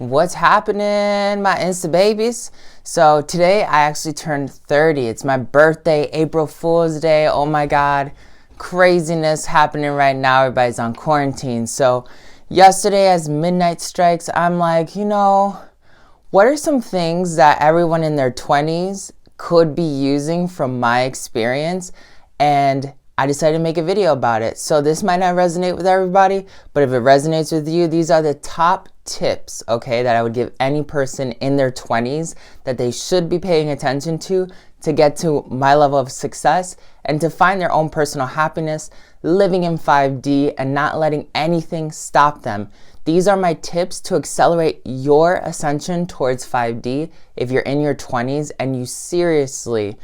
What's happening, my Insta babies? So today I actually turned 30. It's my birthday, April Fool's Day. Oh my God, craziness happening right now. Everybody's on quarantine. So yesterday as midnight strikes, I'm like, what are some things that everyone in their 20s could be using from my experience? And I decided to make a video about it. So this might not resonate with everybody, but if it resonates with you, these are the top tips, okay, that I would give any person in their 20s that they should be paying attention to get to my level of success and to find their own personal happiness, living in 5D and not letting anything stop them. These are my tips to accelerate your ascension towards 5D if you're in your 20s and you seriously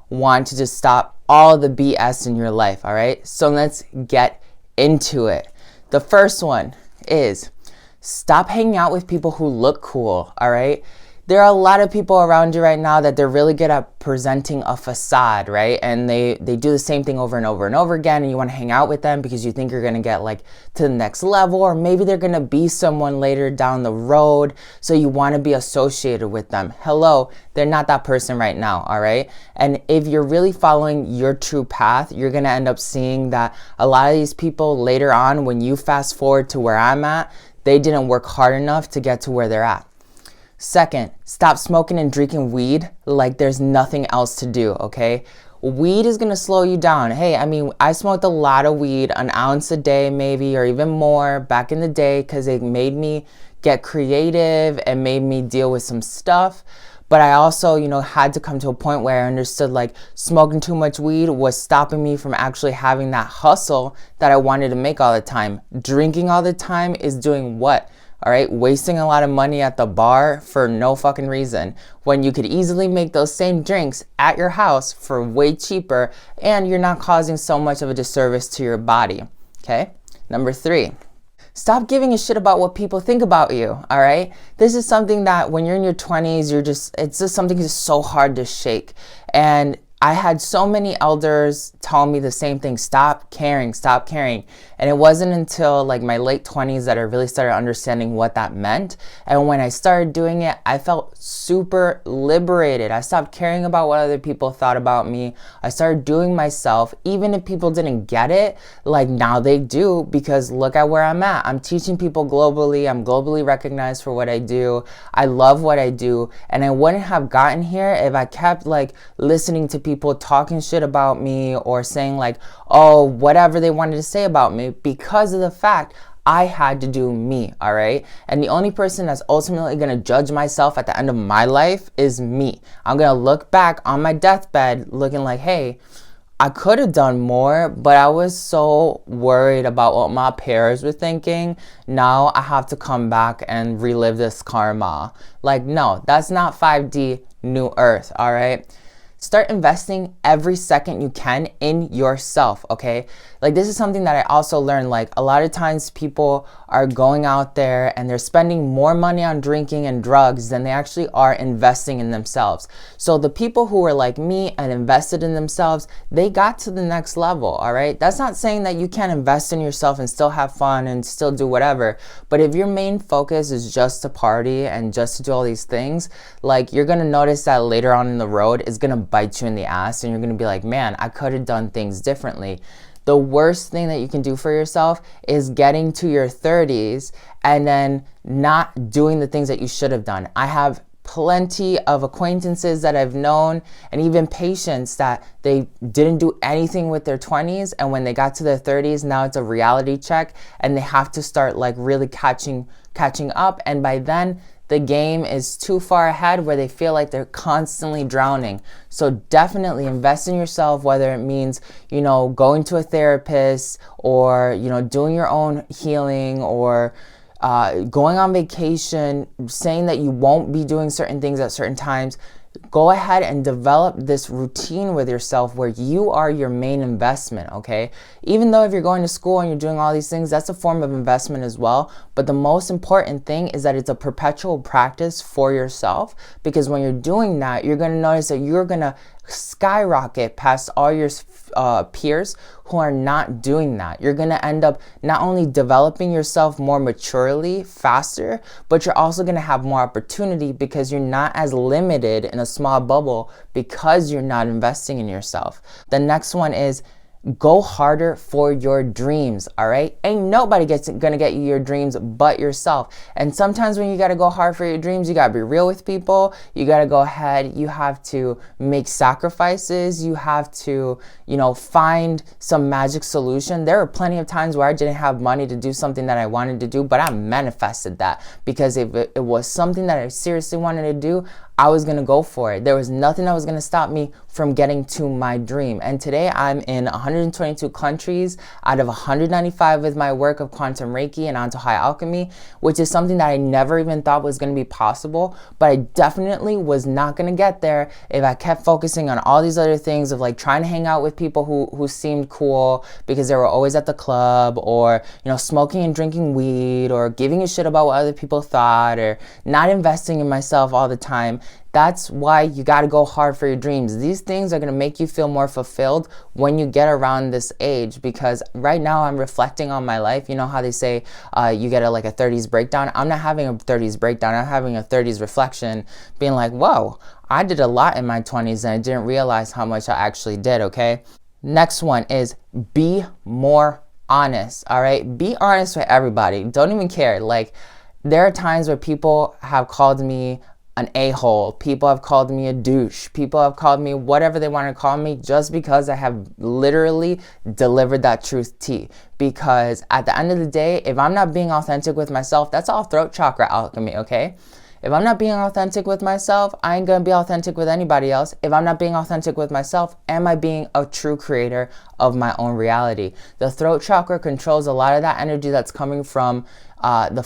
want to just stop all the BS in your life, all right? So let's get into it. The first one is stop hanging out with people who look cool, all right? There are a lot of people around you right now that they're really good at presenting a facade, right? And they do the same thing over and over and over again, and you want to hang out with them because you think you're going to get like to the next level, or maybe they're going to be someone later down the road, so you want to be associated with them. Hello, they're not that person right now, all right? And if you're really following your true path, you're going to end up seeing that a lot of these people later on, when you fast forward to where I'm at, they didn't work hard enough to get to where they're at. Second, stop smoking and drinking weed like there's nothing else to do, okay? Weed is going to slow you down. Hey, I smoked a lot of weed, an ounce a day maybe, or even more back in the day because it made me get creative and made me deal with some stuff. But I also, had to come to a point where I understood like smoking too much weed was stopping me from actually having that hustle that I wanted to make all the time. Drinking all the time is doing what? All right, wasting a lot of money at the bar for no fucking reason when you could easily make those same drinks at your house for way cheaper and you're not causing so much of a disservice to your body, okay? Number 3, stop giving a shit about what people think about you, all right? This is something that when you're in your 20s, it's just something that's so hard to shake. And I had so many elders tell me the same thing, stop caring. And it wasn't until like my late 20s that I really started understanding what that meant. And when I started doing it, I felt super liberated. I stopped caring about what other people thought about me. I started doing myself, even if people didn't get it, like now they do, because look at where I'm at. I'm teaching people globally. I'm globally recognized for what I do. I love what I do. And I wouldn't have gotten here if I kept like listening to people talking shit about me or saying like, oh, whatever they wanted to say about me, because of the fact I had to do me, all right? And the only person that's ultimately going to judge myself at the end of my life is me. I'm going to look back on my deathbed looking like, hey, I could have done more, but I was so worried about what my peers were thinking. Now I have to come back and relive this karma. Like, no, that's not 5D New Earth, all right? Start investing every second you can in yourself, okay? Like this is something that I also learned. Like a lot of times people are going out there and they're spending more money on drinking and drugs than they actually are investing in themselves. So the people who were like me and invested in themselves, they got to the next level, all right? That's not saying that you can't invest in yourself and still have fun and still do whatever. But if your main focus is just to party and just to do all these things, like you're gonna notice that later on in the road is gonna bite you in the ass and you're gonna be like, man, I could have done things differently. The worst thing that you can do for yourself is getting to your 30s and then not doing the things that you should have done. I have plenty of acquaintances that I've known and even patients that they didn't do anything with their 20s, and when they got to their 30s, now it's a reality check and they have to start like really catching up, and by then the game is too far ahead where they feel like they're constantly drowning. So definitely invest in yourself, whether it means, going to a therapist or, doing your own healing or going on vacation, saying that you won't be doing certain things at certain times. Go ahead and develop this routine with yourself where you are your main investment, okay? Even though if you're going to school and you're doing all these things, that's a form of investment as well. But the most important thing is that it's a perpetual practice for yourself, because when you're doing that, you're going to notice that you're going to skyrocket past all your peers who are not doing that. You're going to end up not only developing yourself more maturely, faster, but you're also going to have more opportunity because you're not as limited in a small bubble because you're not investing in yourself. The next one is go harder for your dreams, all right? Ain't nobody gonna get you your dreams but yourself. And sometimes when you gotta go hard for your dreams, you gotta be real with people. You gotta go ahead. You have to make sacrifices. You have to, find some magic solution. There were plenty of times where I didn't have money to do something that I wanted to do, but I manifested that because if it was something that I seriously wanted to do, I was going to go for it. There was nothing that was going to stop me from getting to my dream. And today I'm in 122 countries out of 195 with my work of quantum Reiki and Antojai Alchemy, which is something that I never even thought was going to be possible. But I definitely was not going to get there if I kept focusing on all these other things of like trying to hang out with people who seemed cool because they were always at the club, or, smoking and drinking weed, or giving a shit about what other people thought, or not investing in myself all the time. That's why you got to go hard for your dreams. These things are going to make you feel more fulfilled when you get around this age, because right now I'm reflecting on my life. You know how they say you get a 30s breakdown? I'm not having a 30s breakdown. I'm having a 30s reflection, being like, whoa, I did a lot in my 20s and I didn't realize how much I actually did, okay? Next one is be more honest, all right? Be honest with everybody. Don't even care. There are times where people have called me an a-hole. People have called me a douche. People have called me whatever they want to call me just because I have literally delivered that truth tea. Because at the end of the day, if I'm not being authentic with myself, that's all throat chakra alchemy, okay? If I'm not being authentic with myself, I ain't gonna be authentic with anybody else. If I'm not being authentic with myself, am I being a true creator of my own reality? The throat chakra controls a lot of that energy that's coming from the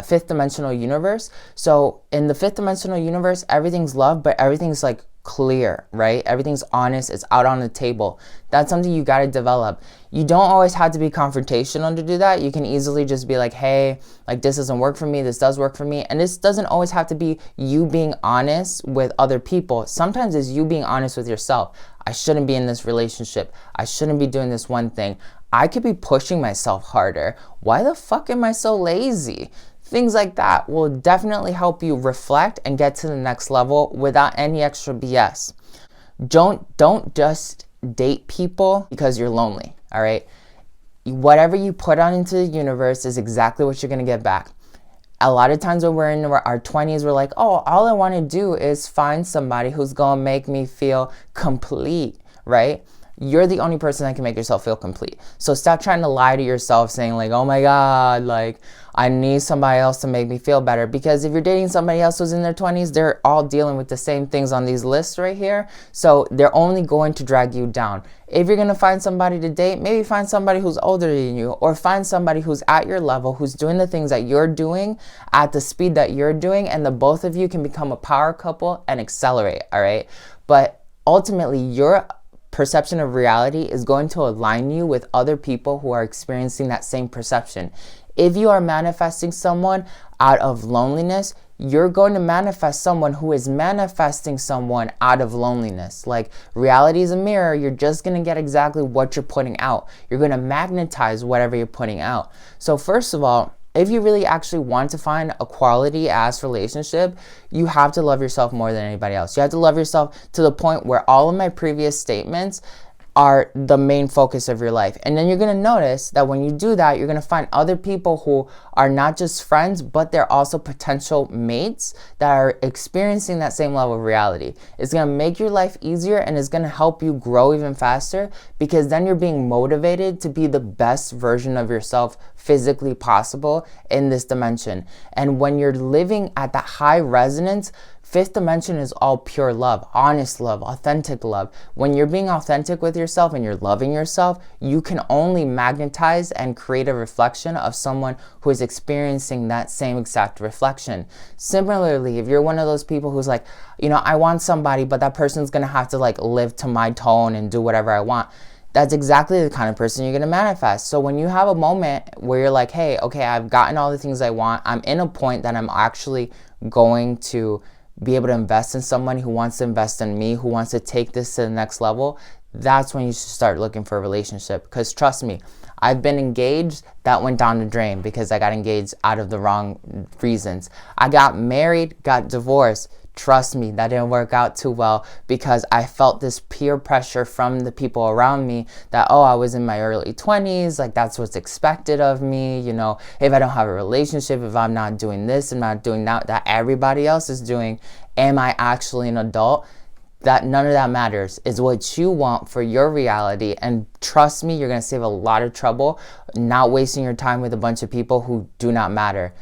fifth dimensional universe. So in the fifth dimensional universe, everything's love, but everything's clear, right? Everything's honest. It's out on the table. That's something you got to develop. You don't always have to be confrontational to do that. You can easily just be like, hey, this doesn't work for me. This does work for me. And this doesn't always have to be you being honest with other people. Sometimes it's you being honest with yourself. I shouldn't be in this relationship. I shouldn't be doing this one thing. I could be pushing myself harder. Why the fuck am I so lazy? Things like that will definitely help you reflect and get to the next level without any extra BS. Don't just date people because you're lonely, all right? Whatever you put out into the universe is exactly what you're going to get back. A lot of times when we're in our 20s, we're like, oh, all I want to do is find somebody who's going to make me feel complete, right? You're the only person that can make yourself feel complete. So stop trying to lie to yourself saying oh my God, I need somebody else to make me feel better. Because if you're dating somebody else who's in their 20s, they're all dealing with the same things on these lists right here. So they're only going to drag you down. If you're going to find somebody to date, maybe find somebody who's older than you, or find somebody who's at your level, who's doing the things that you're doing at the speed that you're doing, and the both of you can become a power couple and accelerate, all right? But ultimately, your perception of reality is going to align you with other people who are experiencing that same perception. If you are manifesting someone out of loneliness, you're going to manifest someone who is manifesting someone out of loneliness. Reality is a mirror. You're just going to get exactly what you're putting out. You're going to magnetize whatever you're putting out. So first of all, if you really actually want to find a quality ass relationship, you have to love yourself more than anybody else. You have to love yourself to the point where all of my previous statements are the main focus of your life. And then you're going to notice that when you do that, you're going to find other people who are not just friends, but they're also potential mates that are experiencing that same level of reality. It's going to make your life easier, and it's going to help you grow even faster, because then you're being motivated to be the best version of yourself physically possible in this dimension. And when you're living at that high resonance, fifth dimension is all pure love, honest love, authentic love. When you're being authentic with yourself and you're loving yourself, you can only magnetize and create a reflection of someone who is experiencing that same exact reflection. Similarly, if you're one of those people who's like, I want somebody, but that person's gonna have to live to my tone and do whatever I want, that's exactly the kind of person you're going to manifest. So when you have a moment where you're like, hey, okay, I've gotten all the things I want, I'm in a point that I'm actually going to be able to invest in someone who wants to invest in me, who wants to take this to the next level, that's when you should start looking for a relationship. Because trust me, I've been engaged that went down the drain because I got engaged out of the wrong reasons. I got married, got divorced. Trust me, that didn't work out too well because I felt this peer pressure from the people around me that, oh, I was in my early 20s, like that's what's expected of me, you know, if I don't have a relationship, if I'm not doing this and not doing that everybody else is doing, am I actually an adult? That none of that matters. Is what you want for your reality. And trust me, you're going to save a lot of trouble not wasting your time with a bunch of people who do not matter.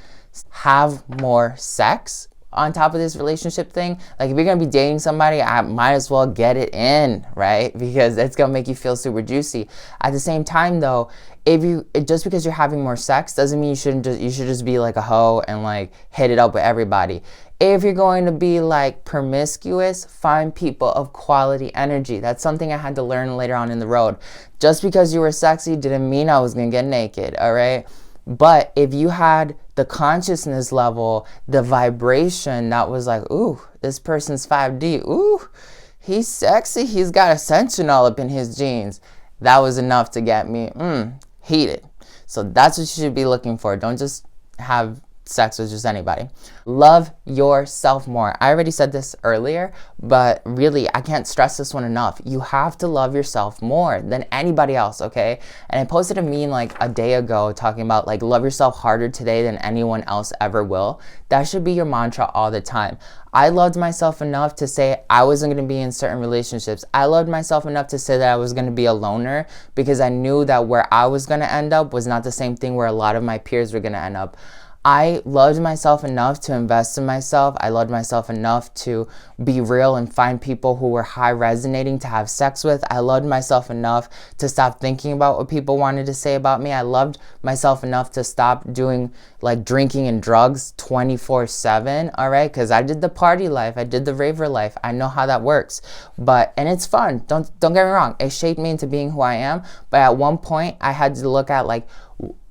Have more sex on top of this relationship thing. Like if you're gonna be dating somebody, I might as well get it in, right? Because it's gonna make you feel super juicy. At the same time though, just because you're having more sex doesn't mean you should just be like a hoe and like hit it up with everybody. If you're going to be like promiscuous, find people of quality energy. That's something I had to learn later on in the road. Just because you were sexy didn't mean I was gonna get naked, all right? But if you had the consciousness level, the vibration that was like, ooh, this person's 5D. Ooh, he's sexy. He's got ascension all up in his jeans. That was enough to get me heated. So that's what you should be looking for. Don't just have sex with just anybody. Love yourself more. I already said this earlier, but really, I can't stress this one enough. You have to love yourself more than anybody else, okay? And I posted a meme like a day ago talking about like love yourself harder today than anyone else ever will. That should be your mantra all the time. I loved myself enough to say I wasn't going to be in certain relationships. I loved myself enough to say that I was going to be a loner because I knew that where I was going to end up was not the same thing where a lot of my peers were going to end up. I loved myself enough to invest in myself. I loved myself enough to be real and find people who were high resonating to have sex with. I loved myself enough to stop thinking about what people wanted to say about me. I loved myself enough to stop doing like drinking and drugs 24/7, all right? Because I did the party life. I did the raver life. I know how that works. And it's fun. Don't get me wrong. It shaped me into being who I am. But at one point, I had to look at like,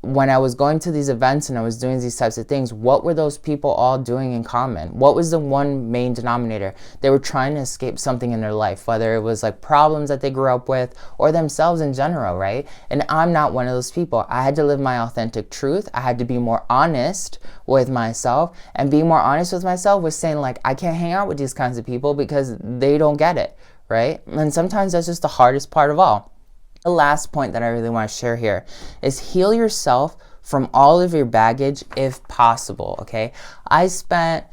when I was going to these events and I was doing these types of things, what were those people all doing in common? What was the one main denominator? They were trying to escape something in their life, whether it was like problems that they grew up with or themselves in general, right? And I'm not one of those people. I had to live my authentic truth. I had to be more honest with myself, and being more honest with myself was saying like, I can't hang out with these kinds of people because they don't get it, right? And sometimes that's just the hardest part of all. The last point that I really want to share here is heal yourself from all of your baggage if possible, okay? I spent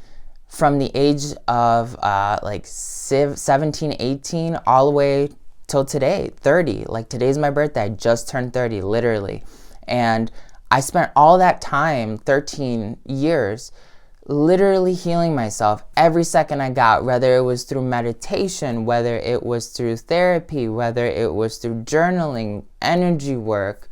from the age of like 17, 18, all the way till today, 30. Like today's my birthday. I just turned 30, literally. And I spent all that time, 13 years, literally healing myself every second I got, whether it was through meditation, whether it was through therapy, whether it was through journaling, energy work,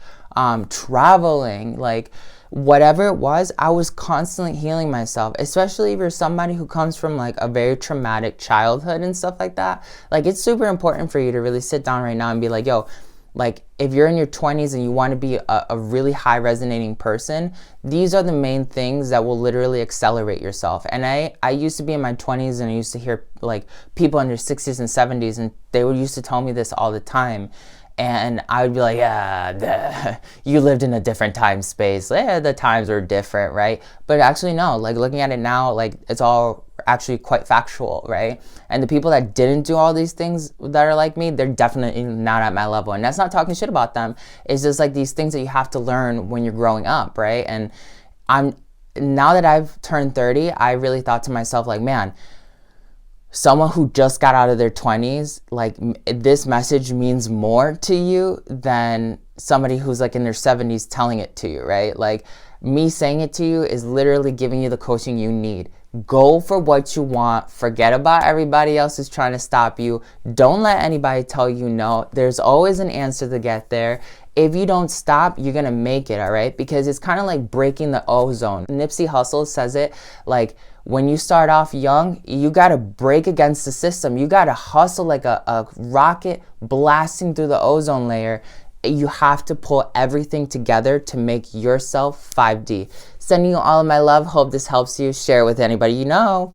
traveling, like whatever it was, I was constantly healing myself, especially if you're somebody who comes from like a very traumatic childhood and stuff like that. Like it's super important for you to really sit down right now and be like, yo, like if you're in your 20s and you want to be a really high resonating person, these are the main things that will literally accelerate yourself. And I used to be in my 20s and I used to hear like people in their 60s and 70s and they would used to tell me this all the time. And I would be like, yeah, you lived in a different time space. Yeah, the times were different, right? But actually, no, like looking at it now, like it's all actually quite factual, right? And the people that didn't do all these things that are like me, they're definitely not at my level. And that's not talking shit about them. It's just like these things that you have to learn when you're growing up, right? And now that I've turned 30, I really thought to myself like, man, someone who just got out of their 20s, like this message means more to you than somebody who's like in their 70s telling it to you, right? Like me saying it to you is literally giving you the coaching you need. Go for what you want. Forget about everybody else who's trying to stop you. Don't let anybody tell you no. There's always an answer to get there. If you don't stop, you're gonna make it, all right? Because it's kind of like breaking the ozone. Nipsey Hussle says it like, when you start off young, you gotta break against the system. You gotta hustle like a rocket blasting through the ozone layer. You have to pull everything together to make yourself 5D. Sending you all of my love. Hope this helps you. Share it with anybody you know.